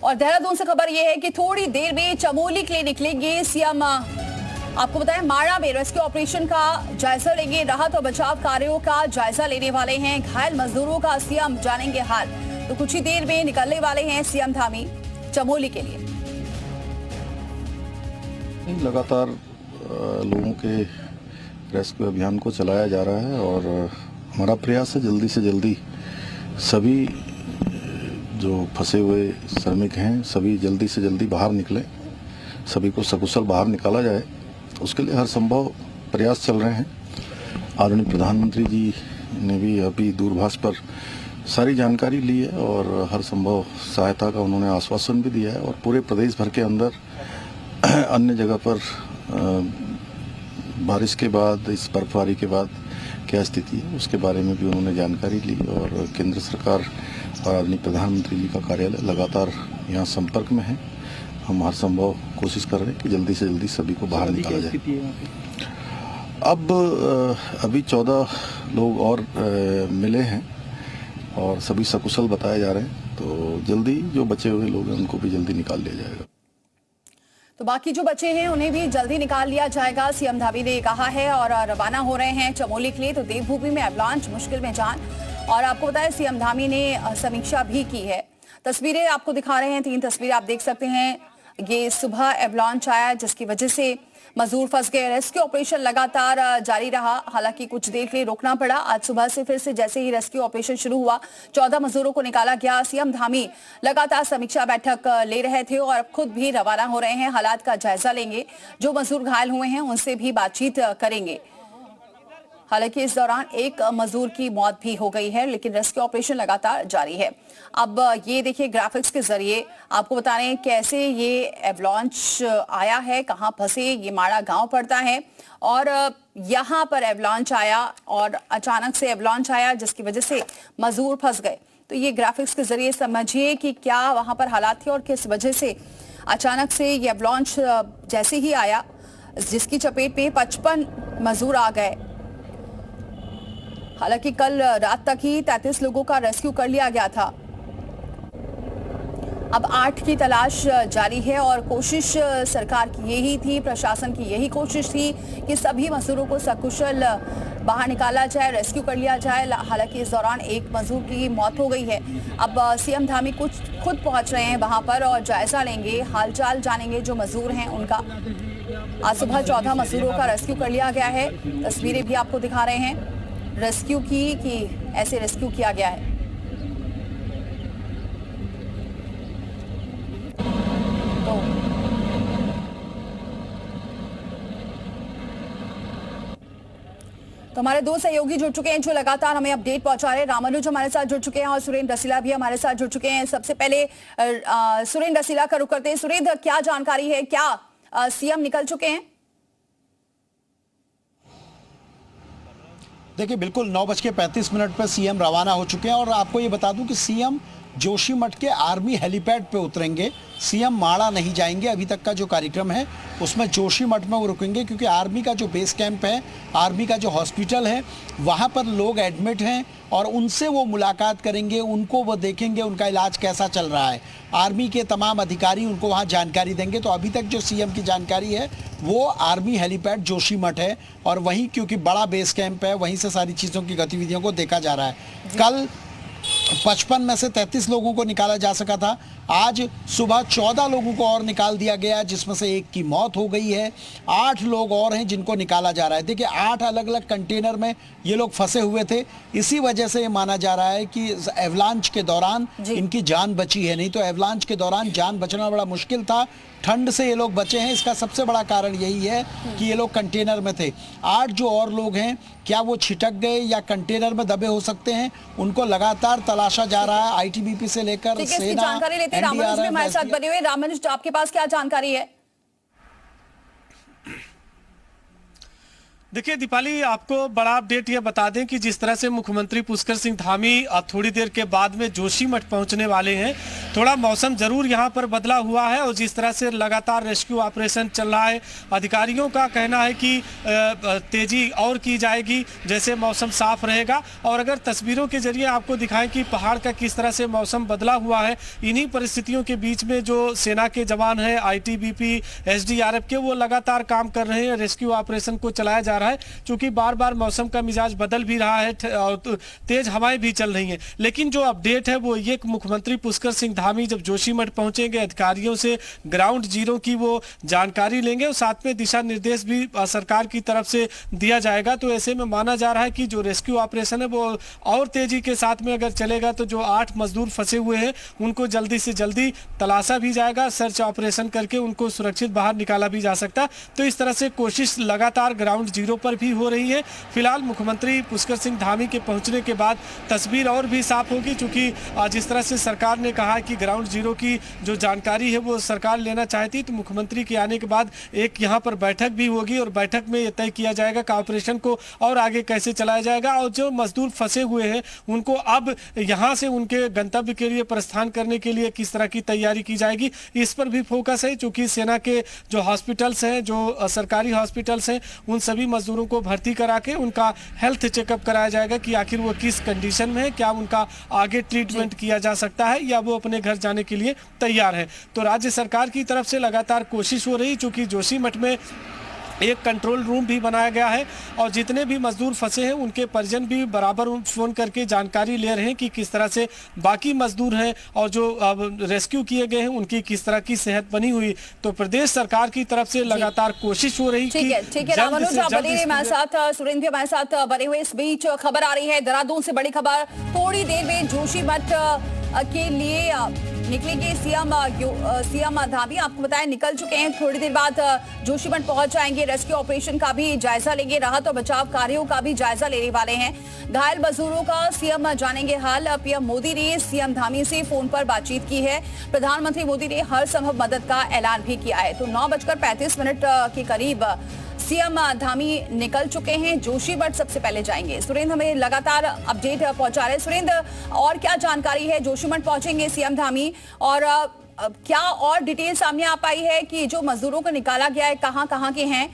और देहरादून से खबर यह है कि थोड़ी देर में चमोली के लिए निकलेंगे सीएम। आपको बताएं, माड़ा में रेस्क्यू ऑपरेशन का जायजा लेंगे, राहत और बचाव कार्यों का जायजा लेने वाले हैं। घायल मजदूरों का सीएम जानेंगे हाल। तो कुछ ही देर में निकलने वाले हैं सीएम धामी चमोली के लिए। लगातार लोगों के रेस्क्यू अभियान को चलाया जा रहा है और हमारा प्रयास है जल्दी से जल्दी सभी जो फंसे हुए श्रमिक हैं सभी जल्दी से जल्दी बाहर निकलें, सभी को सकुशल बाहर निकाला जाए। तो उसके लिए हर संभव प्रयास चल रहे हैं। आदरणीय प्रधानमंत्री जी ने भी अभी दूरभाष पर सारी जानकारी ली है और हर संभव सहायता का उन्होंने आश्वासन भी दिया है। और पूरे प्रदेश भर के अंदर अन्य जगह पर बारिश के बाद, इस बर्फबारी के बाद क्या स्थिति है उसके बारे में भी उन्होंने जानकारी ली। और केंद्र सरकार और आदरणीय प्रधानमंत्री जी का कार्यालय लगातार यहाँ संपर्क में है। हम हर संभव कोशिश कर रहे हैं कि जल्दी से जल्दी सभी को बाहर निकाला जाए। अब अभी 14 लोग और मिले हैं और सभी सकुशल बताए जा रहे हैं। तो जल्दी जो बचे हुए लोग हैं उनको भी जल्दी निकाल लिया जाएगा। तो बाकी जो बचे हैं उन्हें भी जल्दी निकाल लिया जाएगा, सीएम धामी ने कहा है। और रवाना हो रहे हैं चमोली के लिए। तो देवभूमि में एवलांच, मुश्किल में जान। और आपको बताया सीएम धामी ने समीक्षा भी की है। तस्वीरें आपको दिखा रहे हैं, 3 तस्वीरें आप देख सकते हैं। ये सुबह एवलांच आया जिसकी वजह से मजदूर फंस गए। रेस्क्यू ऑपरेशन लगातार जारी रहा, हालांकि कुछ देर के लिए रोकना पड़ा। आज सुबह से फिर से जैसे ही रेस्क्यू ऑपरेशन शुरू हुआ 14 मजदूरों को निकाला गया। सीएम धामी लगातार समीक्षा बैठक ले रहे थे और अब खुद भी रवाना हो रहे हैं। हालात का जायजा लेंगे, जो मजदूर घायल हुए हैं उनसे भी बातचीत करेंगे। हालांकि इस दौरान एक मजदूर की मौत भी हो गई है, लेकिन रेस्क्यू ऑपरेशन लगातार जारी है। अब ये देखिए ग्राफिक्स के जरिए आपको बता रहे हैं कैसे ये एवलांच आया है, कहां फंसे। ये माड़ा गांव पड़ता है और यहां पर एवलांच आया और अचानक से एवलांच आया जिसकी वजह से मजदूर फंस गए। तो ये ग्राफिक्स के जरिए समझिए कि क्या वहां पर हालात थे और किस वजह से अचानक से ये एवलांच जैसे ही आया जिसकी चपेट में 55 मजदूर आ गए। हालांकि कल रात तक ही 33 लोगों का रेस्क्यू कर लिया गया था। अब 8 की तलाश जारी है और कोशिश सरकार की यही थी, प्रशासन की यही कोशिश थी कि सभी मजदूरों को सकुशल बाहर निकाला जाए, रेस्क्यू कर लिया जाए। हालांकि इस दौरान एक मजदूर की मौत हो गई है। अब सीएम धामी खुद पहुंच रहे हैं वहां पर और जायजा लेंगे, हालचाल जानेंगे जो मजदूर हैं उनका। आज सुबह 14 मजदूरों का रेस्क्यू कर लिया गया है। तस्वीरें भी आपको दिखा रहे हैं रेस्क्यू की कि ऐसे रेस्क्यू किया गया है। तो हमारे 2 सहयोगी जुड़ चुके हैं जो लगातार हमें अपडेट पहुंचा रहे हैं। रामानुज हमारे साथ जुड़ चुके हैं और सुरेंद्र रसीला भी हमारे साथ जुड़ चुके हैं। सबसे पहले सुरेंद्र रसीला का रुख करते हैं। सुरेंद्र, क्या जानकारी है, क्या सीएम निकल चुके हैं? देखिए, बिल्कुल 9:35 पर सीएम रवाना हो चुके हैं। और आपको ये बता दूं कि सीएम जोशीमठ के आर्मी हेलीपैड पे उतरेंगे। सीएम माड़ा नहीं जाएंगे। अभी तक का जो कार्यक्रम है उसमें जोशीमठ में वो रुकेंगे, क्योंकि आर्मी का जो बेस कैंप है, आर्मी का जो हॉस्पिटल है, वहाँ पर लोग एडमिट हैं और उनसे वो मुलाकात करेंगे, उनको वो देखेंगे उनका इलाज कैसा चल रहा है। आर्मी के तमाम अधिकारी उनको वहाँ जानकारी देंगे। तो अभी तक जो सीएम की जानकारी है वो आर्मी हेलीपैड जोशीमठ है और वहीं क्योंकि बड़ा बेस कैंप है वहीं से सारी चीज़ों की गतिविधियों को देखा जा रहा है। कल 55 में से 33 लोगों को निकाला जा सका था। आज सुबह 14 लोगों को और निकाल दिया गया, जिसमें से एक की मौत हो गई है। 8 लोग और हैं जिनको निकाला जा रहा है। देखिए, 8 अलग अलग कंटेनर में ये लोग फंसे हुए थे। इसी वजह से ये माना जा रहा है कि एवलांच के दौरान इनकी जान बची है। नहीं तो एवलांच के दौरान जान बचना बड़ा मुश्किल था। ठंड से ये लोग बचे हैं, इसका सबसे बड़ा कारण यही है कि ये लोग कंटेनर में थे। 8 जो और लोग हैं, क्या वो छिटक गए या कंटेनर में दबे हो सकते हैं, उनको लगातार तलाशा जा रहा है। आईटीबीपी से लेकर सेना, जानकारी लेते हैं। रामानुज भी हमारे साथ बने हुए। रामानुज, आपके पास क्या जानकारी है? देखिए दीपाली, आपको बड़ा अपडेट ये बता दें कि जिस तरह से मुख्यमंत्री पुष्कर सिंह धामी थोड़ी देर के बाद में जोशीमठ पहुंचने वाले हैं, थोड़ा मौसम जरूर यहां पर बदला हुआ है और जिस तरह से लगातार रेस्क्यू ऑपरेशन चल रहा है, अधिकारियों का कहना है कि तेजी और की जाएगी जैसे मौसम साफ रहेगा। और अगर तस्वीरों के जरिए आपको दिखाएं कि पहाड़ का किस तरह से मौसम बदला हुआ है, इन्हीं परिस्थितियों के बीच में जो सेना के जवान हैं, ITBP, SDRF के, वो लगातार काम कर रहे हैं, रेस्क्यू ऑपरेशन को चलाया जा रहा है। चूंकि बार बार मौसम का मिजाज बदल भी रहा है और तेज हवाएं भी चल रही हैं, लेकिन जो अपडेट है वो ये, मुख्यमंत्री पुष्कर सिंह धामी जब जोशीमठ पहुंचेंगे, अधिकारियों से ग्राउंड जीरो की वो जानकारी लेंगे और साथ में दिशा निर्देश भी सरकार की तरफ से दिया जाएगा। तो ऐसे में माना जा रहा है कि जो रेस्क्यू ऑपरेशन है वो और तेजी के साथ में अगर चलेगा तो जो 8 मजदूर फंसे हुए हैं उनको जल्दी से जल्दी तलाशा भी जाएगा, सर्च ऑपरेशन करके उनको सुरक्षित बाहर निकाला भी जा सकता। तो इस तरह से कोशिश लगातार ग्राउंड जीरो पर भी हो रही है। फिलहाल मुख्यमंत्री पुष्कर सिंह धामी के पहुंचने के बाद तस्वीर और भी साफ होगी, क्योंकि जिस तरह से सरकार ने कहा कि ग्राउंड जीरो की जो जानकारी है वो सरकार लेना चाहती, तो मुख्यमंत्री के आने के बाद एक यहां पर बैठक भी होगी और बैठक में यह तय किया जाएगा कि ऑपरेशन को और आगे कैसे चलाया जाएगा और जो मजदूर फंसे हुए हैं उनको अब यहां से उनके गंतव्य के लिए प्रस्थान करने के लिए किस तरह की तैयारी की जाएगी, इस पर भी फोकस है। क्योंकि सेना के जो हॉस्पिटल्स हैं, जो सरकारी हॉस्पिटल्स हैं, उन सभी मजदूरों को भर्ती करा के उनका हेल्थ चेकअप कराया जाएगा कि आखिर वो किस कंडीशन में है, क्या उनका आगे ट्रीटमेंट किया जा सकता है या वो अपने घर जाने के लिए तैयार है। तो राज्य सरकार की तरफ से लगातार कोशिश हो रही, चूंकि जोशीमठ में एक कंट्रोल रूम भी बनाया गया है और जितने भी मजदूर फंसे हैं उनके परिजन भी बराबर फोन करके जानकारी ले रहे हैं कि किस तरह से बाकी मजदूर हैं और जो रेस्क्यू किए गए हैं उनकी किस तरह की सेहत बनी हुई। तो प्रदेश सरकार की तरफ से लगातार कोशिश हो रही। ठीक है रामानुज, आप बने रहिए हमारे साथ, सुरेंद्र भी हमारे साथ बने हुए। इस बीच खबर आ रही है देहरादून से, बड़ी खबर, थोड़ी देर में जोशीमठ के लिए निकलेंगे सीएम धामी। आपको बताया निकल चुके हैं, थोड़ी देर बाद जोशीमठ पहुंच जाएंगे, रेस्क्यू ऑपरेशन का भी जायजा लेंगे, राहत और बचाव कार्यों का भी जायजा लेने वाले हैं। घायल मजदूरों का सीएम जानेंगे हाल। पीएम मोदी ने सीएम धामी से फोन पर बातचीत की है। प्रधानमंत्री मोदी ने हर संभव मदद का ऐलान भी किया है। तो 9:35 के करीब सीएम धामी निकल चुके हैं, जोशीमठ सबसे पहले जाएंगे। सुरेंद्र हमें लगातार अपडेट पहुंचा रहे। सुरेंद्र, और क्या जानकारी है, जोशीमठ पहुंचेंगे सीएम धामी और क्या और डिटेल सामने आ पाई है कि जो मजदूरों को निकाला गया है कहां के हैं?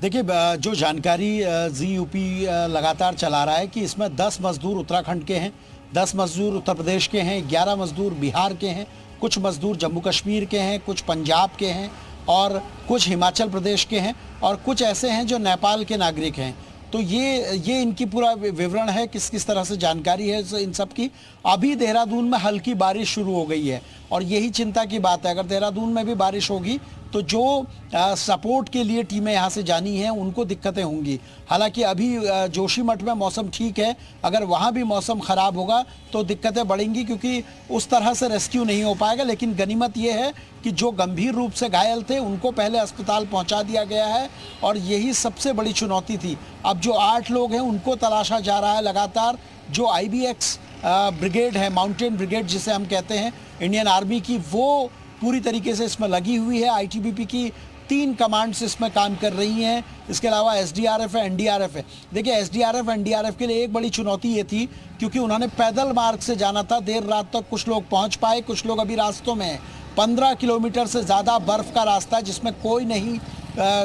देखिए, जो जानकारी ज़ी-यूपी लगातार चला रहा है कि इसमें 10 मजदूर उत्तराखंड के हैं, 10 मजदूर उत्तर प्रदेश के हैं, 11 मजदूर बिहार के हैं, कुछ मजदूर जम्मू कश्मीर के हैं, कुछ पंजाब के हैं और कुछ हिमाचल प्रदेश के हैं और कुछ ऐसे हैं जो नेपाल के नागरिक हैं। तो ये इनकी पूरा विवरण है, किस किस तरह से जानकारी है इन सब की। अभी देहरादून में हल्की बारिश शुरू हो गई है और यही चिंता की बात है, अगर देहरादून में भी बारिश होगी तो जो सपोर्ट के लिए टीमें यहाँ से जानी हैं उनको दिक्कतें होंगी। हालांकि अभी जोशीमठ में मौसम ठीक है, अगर वहाँ भी मौसम ख़राब होगा तो दिक्कतें बढ़ेंगी क्योंकि उस तरह से रेस्क्यू नहीं हो पाएगा। लेकिन गनीमत ये है कि जो गंभीर रूप से घायल थे उनको पहले अस्पताल पहुँचा दिया गया है और यही सबसे बड़ी चुनौती थी। अब जो 8 लोग हैं उनको तलाशा जा रहा है लगातार। जो IBX ब्रिगेड है, माउंटेन ब्रिगेड जिसे हम कहते हैं, इंडियन आर्मी की, वो पूरी तरीके से इसमें लगी हुई है। ITBP की 3 कमांड्स इसमें काम कर रही हैं। इसके अलावा SDRF है, NDRF है। देखिए, SDRF NDRF के लिए एक बड़ी चुनौती ये थी क्योंकि उन्होंने पैदल मार्ग से जाना था। देर रात तक कुछ लोग पहुंच पाए, कुछ लोग अभी रास्तों में हैं। 15 किलोमीटर से ज़्यादा बर्फ़ का रास्ता है जिसमें कोई नहीं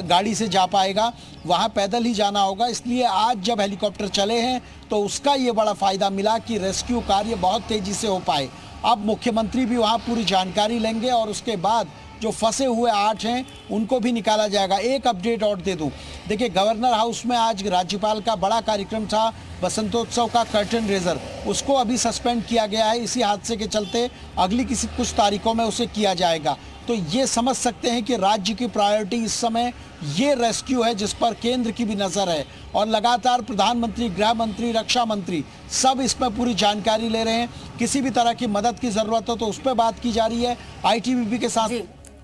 गाड़ी से जा पाएगा, वहाँ पैदल ही जाना होगा। इसलिए आज जब हेलीकॉप्टर चले हैं तो उसका ये बड़ा फ़ायदा मिला कि रेस्क्यू कार्य बहुत तेज़ी से हो पाए। अब मुख्यमंत्री भी वहाँ पूरी जानकारी लेंगे और उसके बाद जो फंसे हुए 8 हैं उनको भी निकाला जाएगा। एक अपडेट और दे दूं, देखिए गवर्नर हाउस में आज राज्यपाल का बड़ा कार्यक्रम था, बसंतोत्सव का कर्टन रेजर, उसको अभी सस्पेंड किया गया है इसी हादसे के चलते। अगली कुछ तारीखों में उसे किया जाएगा। तो ये समझ सकते हैं कि राज्य की प्रायोरिटी इस समय ये रेस्क्यू है जिस पर केंद्र की भी नज़र है और लगातार प्रधानमंत्री, गृह मंत्री, रक्षा मंत्री सब इसमें पूरी जानकारी ले रहे हैं। किसी भी तरह की मदद की ज़रूरत हो तो उस पर बात की जा रही है। ITBP के साथ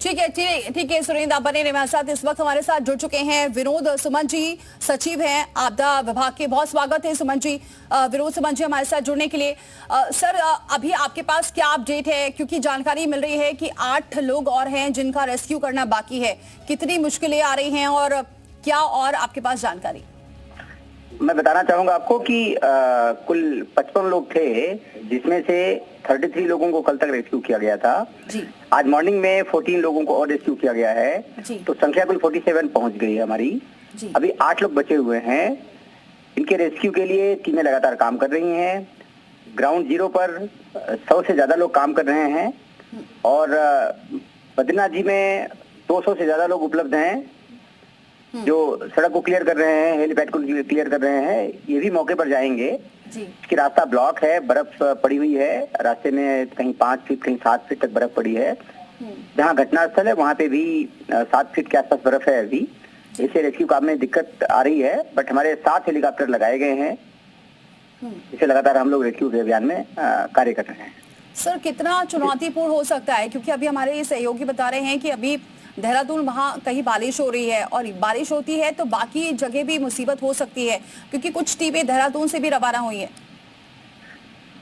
ठीक है, ठीक है सुरेंद्र, आप बने रहे हमारे साथ। इस वक्त हमारे साथ जुड़ चुके हैं विनोद सुमन जी, सचिव हैं आपदा विभाग के। बहुत स्वागत है सुमन जी, विनोद सुमन जी हमारे साथ जुड़ने के लिए। सर, अभी आपके पास क्या अपडेट है, क्योंकि जानकारी मिल रही है कि 8 लोग और हैं जिनका रेस्क्यू करना बाकी है। कितनी मुश्किलें आ रही हैं और क्या और आपके पास जानकारी? मैं बताना चाहूंगा आपको कि कुल 55 लोग थे, जिसमें से 33 लोगों को कल तक रेस्क्यू किया गया था जी। आज मॉर्निंग में 14 लोगों को और रेस्क्यू किया गया है जी। तो संख्या कुल 47 पहुंच गई है हमारी जी। अभी 8 लोग बचे हुए हैं। इनके रेस्क्यू के लिए टीमें लगातार काम कर रही हैं। ग्राउंड जीरो पर 100 से ज्यादा लोग काम कर रहे हैं और बद्रीनाथ जी में 200 से ज्यादा लोग उपलब्ध हैं जो सड़क को क्लियर कर रहे हैं, हेलीपैड को क्लियर कर रहे हैं। ये भी मौके पर जाएंगे। इसकी रास्ता ब्लॉक है, बर्फ पड़ी हुई है रास्ते में, कहीं 5 फीट कहीं 7 फीट तक बर्फ पड़ी है। जहाँ घटनास्थल है वहाँ पे भी 7 फीट के आसपास बर्फ है अभी। इससे रेस्क्यू काम में दिक्कत आ रही है, बट हमारे 7 हेलीकॉप्टर लगाए गए हैं। इसे लगातार हम लोग रेस्क्यू के अभियान में कार्य कर रहे हैं। सर, कितना चुनौतीपूर्ण हो सकता है, क्योंकि अभी हमारे सहयोगी बता रहे हैं कि अभी देहरादून वहाँ कहीं बारिश हो रही है और बारिश होती है तो बाकी जगह भी मुसीबत हो सकती है, क्योंकि कुछ टीमें देहरादून से भी रवाना हुई है।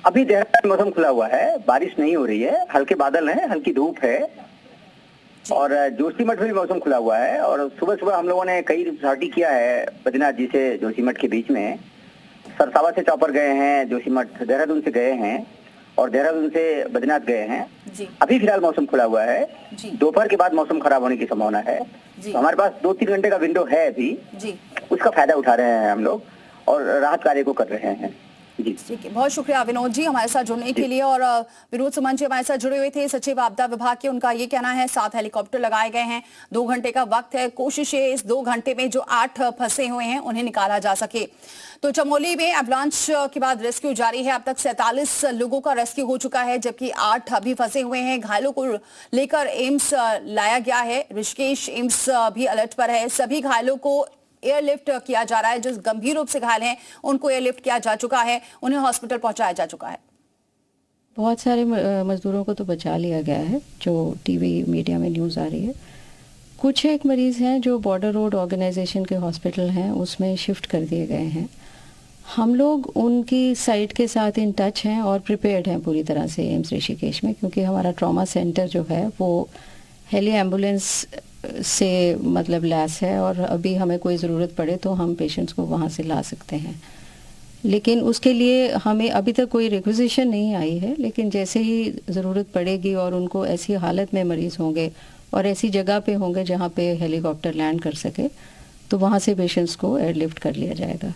अभी देहरादून मौसम खुला हुआ है, बारिश नहीं हो रही है, हल्के बादल हैं, हल्की धूप है और जोशीमठ में भी मौसम खुला हुआ है। और सुबह सुबह हम लोगों ने कई सॉर्टी किया है बद्रीनाथ जी से जोशीमठ के बीच में। सरसावा से चौपर गए हैं, जोशीमठ देहरादून से गए हैं और देहरादून से बद्रीनाथ गए हैं। अभी फिलहाल मौसम खुला हुआ है, दोपहर के बाद मौसम खराब होने की संभावना है। तो हमारे पास 2-3 घंटे का विंडो है अभी, उसका फायदा उठा रहे हैं हम लोग और राहत कार्य को कर रहे हैं। जी ठीक है, बहुत शुक्रिया विनोद जी हमारे साथ जुड़ने के लिए। और विनोद सुमन जी हमारे साथ जुड़े हुए थे, सचिव आपदा विभाग के। उनका ये कहना है 7 हेलीकॉप्टर लगाए गए हैं, 2 घंटे का वक्त है। कोशिश है इस 2 घंटे में जो 8 फंसे हुए हैं उन्हें निकाला जा सके। तो चमोली में एवलांच के बाद रेस्क्यू जारी है। अब तक 47 लोगों का रेस्क्यू हो चुका है, जबकि 8 अभी फंसे हुए हैं। घायलों को लेकर एम्स लाया गया है। ऋषिकेश एम्स भी अलर्ट पर है। सभी घायलों को एयरलिफ्ट किया जा रहा है। जो गंभीर रूप से घायल हैं उनको एयरलिफ्ट किया जा चुका है, उन्हें हॉस्पिटल पहुंचाया जा चुका है। बहुत सारे मजदूरों को तो बचा लिया गया है, जो टीवी मीडिया में न्यूज़ आ रही है। कुछ एक मरीज़ हैं जो बॉर्डर रोड ऑर्गेनाइजेशन के हॉस्पिटल हैं, उसमें शिफ्ट कर दिए गए हैं। हम लोग उनकी साइट के साथ इन टच हैं और प्रिपेयर्ड हैं पूरी तरह से एम्स ऋषिकेश में, क्योंकि हमारा ट्रॉमा सेंटर जो है वो हेली एम्बुलेंस से मतलब लैस है और अभी हमें कोई ज़रूरत पड़े तो हम पेशेंट्स को वहाँ से ला सकते हैं। लेकिन उसके लिए हमें अभी तक कोई रिक्विजिशन नहीं आई है, लेकिन जैसे ही ज़रूरत पड़ेगी और उनको ऐसी हालत में मरीज़ होंगे और ऐसी जगह पे होंगे जहाँ पे हेलीकॉप्टर लैंड कर सके, तो वहाँ से पेशेंट्स को एयरलिफ्ट कर लिया जाएगा।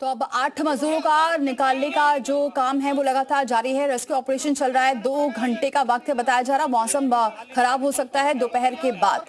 तो अब 8 मजदूरों का निकालने का जो काम है वो लगातार जारी है। रेस्क्यू ऑपरेशन चल रहा है, 2 घंटे का वक्त है बताया जा रहा। मौसम खराब हो सकता है दोपहर के बाद।